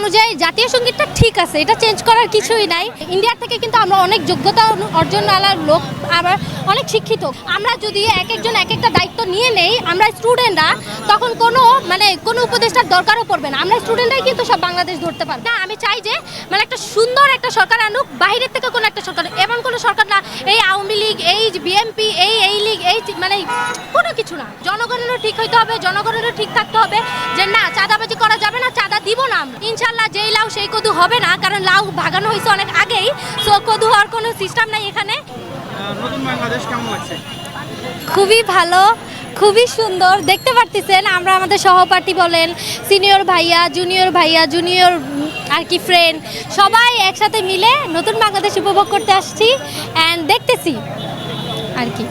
অনুযায়ী জাতীয় সঙ্গীতটা ঠিক আছে, এটা চেঞ্জ করার কিছুই নাই। ইন্ডিয়া থেকে কিন্তু আমরা অনেক যোগ্যতা অর্জনওয়ালার লোক, আবার অনেক শিক্ষিত। আমরা যদি এক একজন এক একটা দায়িত্ব নিয়ে নেই, আমরা স্টুডেন্টরা, তখন কোনো উপদেষ্টার দরকারও পড়বে না। আমরা স্টুডেন্টরাই কিন্তু সব বাংলাদেশ ধরতে পারবো না। আমি চাই যে একটা সুন্দর একটা সরকার আনুক, বাইরের থেকে কোনো একটা সরকার, এমন কোনো সরকার না এই আওয়ামী লীগ, এই বিএনপি, এই লীগ, এই কোনো কিছু না। জনগণেরও ঠিক হইতে হবে, জনগণেরও ঠিক থাকতে হবে যে না, চাঁদাবাজি করা যাবে না, চাঁদা দিব না আমরা। ইনশাল্লাহ যেই লাউ সেই কদু হবে না, কারণ লাউ ভাগানো হয়েছে অনেক আগেই, সো কদু হওয়ার কোনো সিস্টেম নাই এখানে। নতুন বাংলাদেশ কেমন লাগছে? খুবই ভালো, খুবই সুন্দর। দেখতে পারতেছেন আমরা আমাদের সহপাঠী বলেন, সিনিয়র ভাইয়া, জুনিয়র আর কি ফ্রেন্ড, সবাই একসাথে মিলে নতুন বাংলাদেশ উপভোগ করতে আসছি অ্যান্ড দেখতেছি আর কি।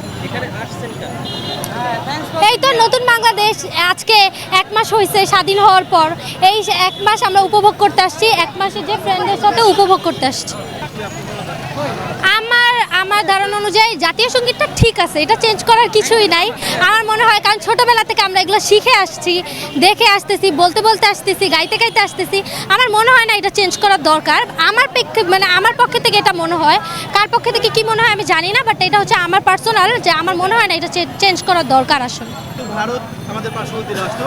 এই তো নতুন বাংলাদেশ আজকে 1 মাস হয়েছে স্বাধীন হওয়ার পর। এই 1 মাস আমরা উপভোগ করতে আসছি, 1 মাসে যে ফ্রেন্ডদের সাথে উপভোগ করতে আসছি। আমার ধারণা অনুযায়ী জাতীয় সঙ্গীতটা ঠিক আছে, এটা চেঞ্জ করার কিছুই নাই আমার মনে হয়। কারণ ছোটোবেলা থেকে আমরা এগুলো শিখে আসছি, দেখে আসতেছি, বলতে আসতেছি, গাইতে আসতেছি। আমার মনে হয় না এটা চেঞ্জ করার দরকার। আমার পক্ষে থেকে এটা মনে হয়। কার পক্ষে থেকে কি মনে হয় আমি জানি না, বাট এটা হচ্ছে আমার পার্সোনাল, যে আমার মনে হয় না এটা চেঞ্জ করার দরকার আসলে। ভারত আমাদের পার্শ্ববর্তী রাষ্ট্র,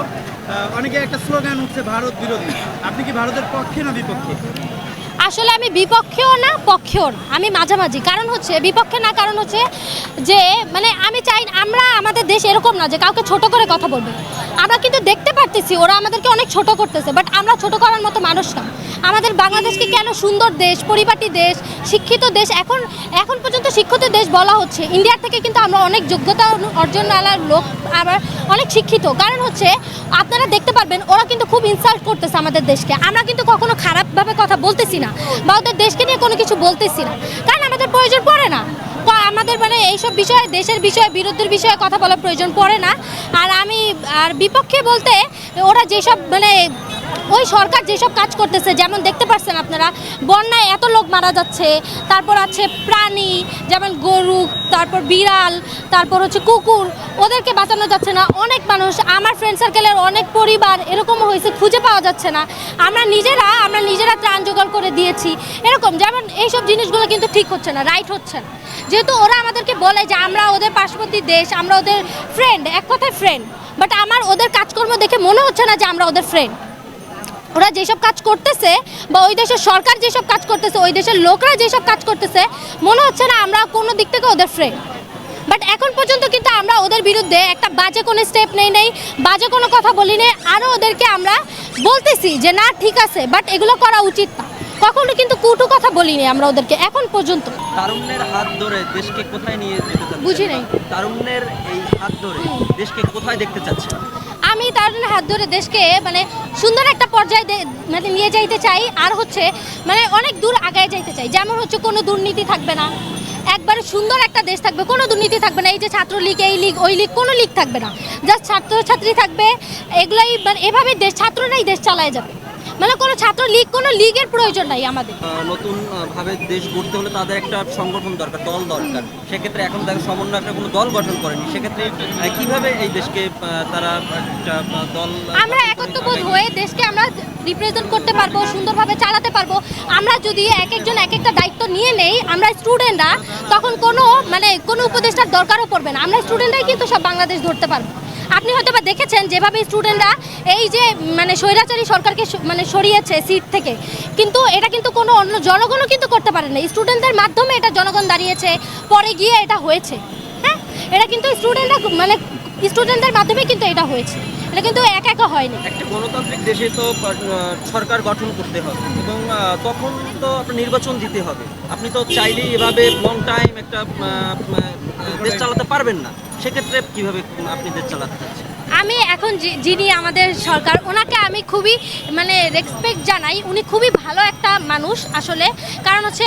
অনেকে একটা স্লোগান উঠছে ভারত বিরোধী। আপনি কি ভারতের পক্ষে না বিপক্ষে? আসলে আমি বিপক্ষেও না পক্ষেও না, আমি মাঝামাঝি। কারণ হচ্ছে বিপক্ষে না, কারণ হচ্ছে যে আমি চাই আমরা আমাদের দেশ এরকম না যে কাউকে ছোট করে কথা বলবে। আমরা কিন্তু দেখতে পারতেছি ওরা আমাদেরকে অনেক ছোট করতেছে, বাট আমরা ছোট করার মতো মানুষ না। আমাদের বাংলাদেশকে কেন সুন্দর দেশ, পরিপাটি দেশ, শিক্ষিত দেশ, এখন পর্যন্ত শিক্ষিত দেশ বলা হচ্ছে। ইন্ডিয়ার থেকে কিন্তু আমরা অনেক যোগ্যতা অর্জনওয়ালার লোক, আবার অনেক শিক্ষিত। কারণ হচ্ছে আপনারা দেখতে পারবেন ওরা কিন্তু খুব ইনসাল্ট করতেছে আমাদের দেশকে। আমরা কিন্তু কখনো খারাপভাবে কথা বলতেছি না, বা ওদের দেশকে নিয়ে কোনো কিছু বলতেছি না, কারণ আমাদের প্রয়োজন পড়ে না। আমাদের এইসব বিষয়ে, দেশের বিষয়ে, বিরোধীর বিষয়ে কথা বলার প্রয়োজন পড়ে না। আর বিপক্ষে বলতে ওরা যেসব ওই সরকার যেসব কাজ করতেছে, যেমন দেখতে পাচ্ছেন আপনারা বন্যায় এত লোক মারা যাচ্ছে, তারপর আছে প্রাণী যেমন গরু, তারপর বিড়াল, তারপর হচ্ছে কুকুর, ওদেরকে বাঁচানো যাচ্ছে না। অনেক মানুষ, আমার ফ্রেন্ড সার্কেলের অনেক পরিবার এরকমও হয়েছে, খুঁজে পাওয়া যাচ্ছে না। আমরা নিজেরা ত্রাণ জোগাড় করে দিয়েছি। এরকম যেমন এইসব জিনিসগুলো কিন্তু ঠিক হচ্ছে না, রাইট হচ্ছে না। যেহেতু ওরা আমাদেরকে বলে যে আমরা ওদের পার্শ্ববর্তী দেশ, আমরা ওদের ফ্রেন্ড, এক কথায় ফ্রেন্ড, বাট আমার ওদের কাজকর্ম দেখে মনে হচ্ছে না যে আমরা ওদের ফ্রেন্ড। ওরা যেসব কাজ করতেছে, বা ওই দেশের সরকার যেসব কাজ করতেছে, ওই দেশের লোকরা যেসব কাজ করতেছে, মনে হচ্ছে না আমরা কোনো দিক থেকে ওদের ফ্রেন্ড। বাট এখন পর্যন্ত কিন্তু আমরা ওদের বিরুদ্ধে একটা বাজে কোনো স্টেপ নেই, বাজে কোনো কথা বলি নেই। আরও ওদেরকে আমরা বলতেছি যে না ঠিক আছে, বাট এগুলো করা উচিত না। কখনো কিন্তু কুটু কথা বলিনি আমরা ওদেরকে এখন পর্যন্ত। তারুণ্যের হাত ধরে দেশকে কোথায় নিয়ে যেতে চাচ্ছেন? বুঝি নাই। তারুণ্যের এই হাত ধরে দেশকে কোথায় দেখতে চাচ্ছেন? আমি তারুণ্যের হাত ধরে দেশকে সুন্দর একটা পর্যায়ে নিয়ে যাইতে চাই। আর হচ্ছে অনেক দূর আগায় যাইতে চাই। যেমন হচ্ছে কোনো দুর্নীতি থাকবে না, একবারে সুন্দর একটা দেশ থাকবে, কোনো দুর্নীতি থাকবে না। এই যে ছাত্রলীগ, এই লীগ, ওই লীগ, কোনো লীগ থাকবে না, জাস্ট ছাত্রছাত্রী থাকবে। এগুলাই এভাবে ছাত্ররাই দেশ চালায় যাবে। কোনো ছাত্র লীগ, কোনো লীগের প্রয়োজন নাই আমাদের। নতুন ভাবে দেশ গড়তে হলে তাদের একটা সংগঠন দরকার, দল দরকার। সেক্ষেত্রে এখন তাদের সমন্বয় একটা কোনো দল গঠন করেনি। সেক্ষেত্রে কিভাবে এই দেশকে তারা একটা দল, আমরা একত্রবোধ হয়ে দেশকে আমরা রিপ্রেজেন্ট করতে পারবো, সুন্দরভাবে চালাতে পারবো। আমরা যদি এক একজন এক একটা দায়িত্ব নিয়ে নেই, আমরা স্টুডেন্টরা, তখন কোনো উপদেষ্টার দরকারও পড়বে না। আমরা স্টুডেন্টরাই কিন্তু সব বাংলাদেশ ধরতে পারবো। আপনি হয়তো বা দেখেছেন যেভাবে স্টুডেন্টরা এই যে স্বৈরাচারী সরকারকে সরিয়েছে সিট থেকে, কিন্তু এটা কিন্তু কোনো অন্য জনগণও কিন্তু করতে পারে না। স্টুডেন্টদের মাধ্যমে এটা জনগণ দাঁড়িয়েছে, পরে গিয়ে এটা হয়েছে। হ্যাঁ, এটা কিন্তু স্টুডেন্টদের মাধ্যমে কিন্তু এটা হয়েছে, এটা কিন্তু একা হয়নি। একটা গণতান্ত্রিক দেশে তো সরকার গঠন করতে হবে, এবং তখন তো আপনার নির্বাচন দিতে হবে। আপনি তো চাইলেই এভাবে লং টাইম একটা দেশ চালাতে পারবেন না। সেক্ষেত্রে কিভাবে আপনি দেশ চালাতে চাচ্ছেন? আমি এখন যিনি আমাদের সরকার, ওনাকে আমি খুবই রেসপেক্ট জানাই। উনি খুবই ভালো একটা মানুষ আসলে। কারণ হচ্ছে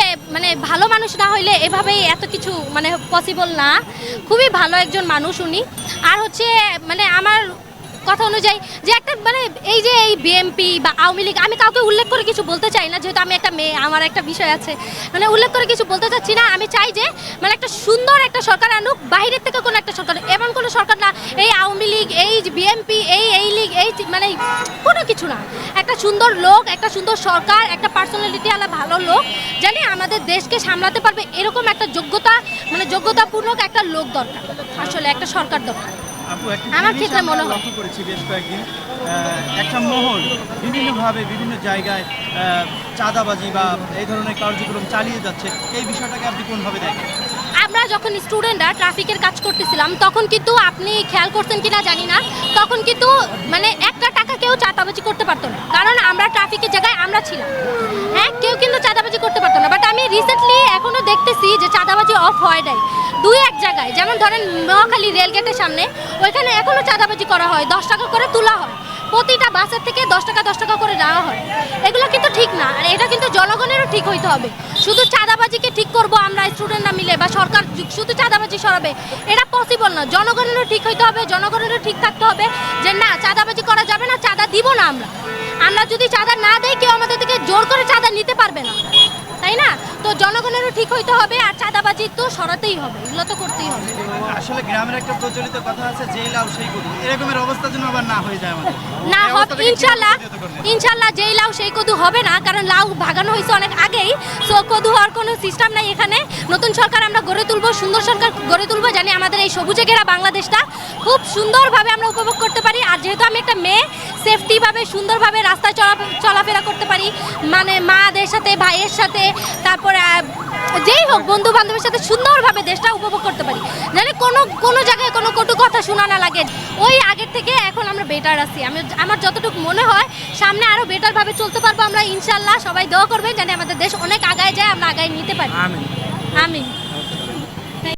ভালো মানুষ না হইলে এভাবেই এত কিছু পসিবল না। খুবই ভালো একজন মানুষ উনি। আর হচ্ছে আমার কথা অনুযায়ী যে একটা মানে এই যে এই বিএনপি বা আওয়ামী লীগ, আমি কাউকে উল্লেখ করে কিছু বলতে চাই না, যেহেতু আমি একটা মেয়ে, আমার একটা বিষয় আছে, মানে উল্লেখ করে কিছু বলতে চাচ্ছি না। আমি চাই যে মানে একটা সুন্দর একটা সরকার আনুক, বাইরের থেকে কোনো একটা সরকার, এমন কোনো সরকার না এই আওয়ামী লীগ, এই বিএনপি, এই লীগ, এই মানে কোনো কিছু না। একটা সুন্দর লোক, একটা সুন্দর সরকার, একটা পার্সোনালিটি আলা ভালো লোক, জানি আমাদের দেশকে সামলাতে পারবে এরকম একটা যোগ্যতা, মানে যোগ্যতাপূর্ণ একটা লোক দরকার, আসলে একটা সরকার দরকার। আপু, একটা আমার জিনিস ক্ষেত্রে আমরা মনে হয়। লক্ষ্য করেছি বেশ কয়েকদিন, একটা মহল বিভিন্নভাবে বিভিন্ন জায়গায় চাঁদাবাজি বা এই ধরনের কার্যক্রম চালিয়ে যাচ্ছে, এই বিষয়টাকে আপনি কোনভাবে দেখেন? আমরা যখন স্টুডেন্টরা ট্রাফিকের কাজ করতেছিলাম তখন কিন্তু আপনি খেয়াল করছেন কিনা জানি না, তখন কিন্তু মানে একটা টাকা কেউ চাঁদাবাজি করতে পারতো না, কারণ আমরা ট্রাফিকের জায়গায় আমরা ছিলাম। হ্যাঁ, কেউ কিন্তু চাঁদাবাজি করতে পারতো না। বাট আমি রিসেন্টলি এখনো দেখতেছি যে চাঁদাবাজি অফ হয় নাই দুই এক জায়গায়, যেমন ধরেন মহাখালী রেলগেটের সামনে, ওইখানে এখনো চাঁদাবাজি করা হয়, 10 টাকা করে তোলা হয়, প্রতিটা বাসের থেকে 10 টাকা করে নেওয়া হয়। এগুলো কিন্তু ঠিক না, আর এটা কিন্তু জনগণেরও ঠিক হইতে হবে। শুধু চাঁদাবাজিকে ঠিক করব আমরা স্টুডেন্টরা মিলে বা সরকার শুধু চাঁদাবাজি সরাবে, এটা পসিবল না। জনগণেরও ঠিক হইতে হবে, জনগণেরও ঠিক থাকতে হবে যে না, চাঁদাবাজি করা যাবে না, চাঁদা দিব না আমরা। আমরা যদি চাঁদা না দেই, কেউ আমাদের থেকে জোর করে চাঁদা নিতে পারবে না, তাই না? তো জনগণেরও ঠিক হইতে হবে, আর চাঁদাবাজি তো সরাতেই হবে, এগুলো তো করতেই হবে। আসলে গ্রামের একটা প্রচলিত কথা আছে, যেই লাউ সেই কদু, এরকমের অবস্থা যেন আবার না হয়ে যায় আমাদের। না এই হবে অবস্থাটাকে ইনশাল্লাহ, কিভাবে প্রতিহত করবেন? ইনশাল্লাহ যেই লাউ সেই কদু হবে না, কারণ লাউ ভাগানো হয়েছে অনেক আগেই। সো কদু হওয়ার কোনো সিস্টেম নাই এখানে। নতুন সরকার আমরা গড়ে তুলবো, সুন্দর সরকার গড়ে তুলবো, জানি আমাদের এই সবুজে ঘেরা বাংলাদেশটা খুব সুন্দরভাবে আমরা উপভোগ করতে পারি। আর যেহেতু আমি একটা মেয়ে, সেফটিভাবে সুন্দরভাবে রাস্তায় চলাফেরা করতে পারি, মানে মাদের সাথে, ভাইয়ের সাথে, তারপরে যেই হোক বন্ধু বান্ধবের সাথে সুন্দরভাবে দেশটা উপভোগ করতে পারি, জানি কোনো জায়গায় কোনো কটু কথা শোনা না লাগে। ওই আগের থেকে এখন আমরা বেটার আছি। আমার যতটুকু মনে হয় সামনে আরো বেটার ভাবে চলতে পারবো আমরা ইনশাল্লাহ। সবাই দোয়া করবেন জানি আমাদের দেশ অনেক আগায় যায়, আমরা আগায় নিতে পারি। আমিন। আমিন।